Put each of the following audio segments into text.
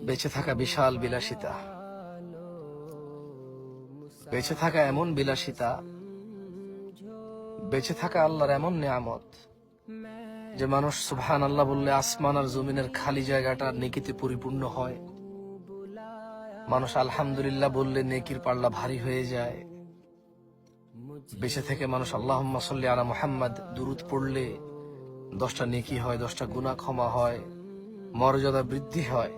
বেঁচে থাকা বিশাল বিলাসিতা, বেঁচে থাকা এমন বিলাসিতা, বেঁচে থাকা আল্লাহর এমন নিয়ামত যে মানুষ সুবহানাল্লাহ বললে আসমান আর জমিনের খালি জায়গাটা নেকিতে পরিপূর্ণ হয়। মানুষ আলহামদুলিল্লাহ বললে নেকির পাল্লা ভারী হয়ে যায়। বেঁচে থেকে মানুষ আল্লাহুম্মা সাল্লি আলা মুহাম্মাদ দুরূদ পড়লে 10টা নেকি হয়, 10টা গুনাহ ক্ষমা হয়, মর্যাদা বৃদ্ধি হয়,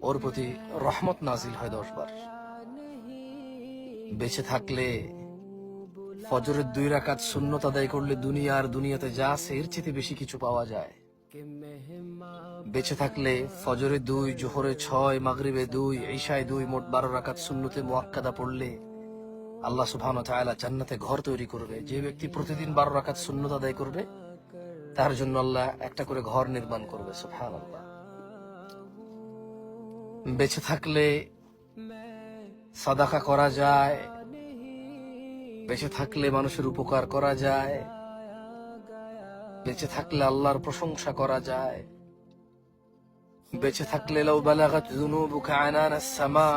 ওর প্রতি রহমত নাজিল হয় 10 বার। বেঁচে থাকলে ফজরের 2 রাকাত সুন্নত আদায় করলে দুনিয়া আর দুনিয়াতে যা আছে এর চেয়ে বেশি কিছু পাওয়া যায়। বেঁচে থাকলে ফজরে 2, জোহরে 6, মাগরিবে 2, ইশায় 2, মোট 12 রাকাত সুন্নতে মুআক্কাদা পড়লে আল্লাহ সুবহানাহু ওয়া তাআলা জান্নাতে ঘর তৈরি করবে। যে ব্যক্তি প্রতিদিন 12 রাকাত সুন্নত আদায় করবে তার জন্য আল্লাহ একটা করে ঘর নির্মাণ করবে। সুবহানাল্লাহ। বেঁচে থাকলে সাদাকা করা যায়, বেঁচে থাকলে মানুষের উপকার করা যায়, বেঁচে থাকলে আল্লাহর প্রশংসা করা যায়, বেঁচে থাকলে লাউ বালাগাত যুনুবুকা আনানাস সামা,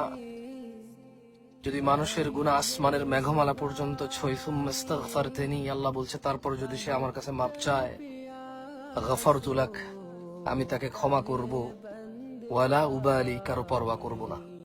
যদি মানুষের গুনাহ আসমানের মেঘমালা পর্যন্ত ছয়, সুম্মা ইস্তাগফারতানি, আল্লাহ বলছে তারপর যদি সে আমার কাছে মাপ চায়, গফারতু লাক, আমি তাকে ক্ষমা করব, ওয়ালা উবালি, কারো পরোয়া করব না।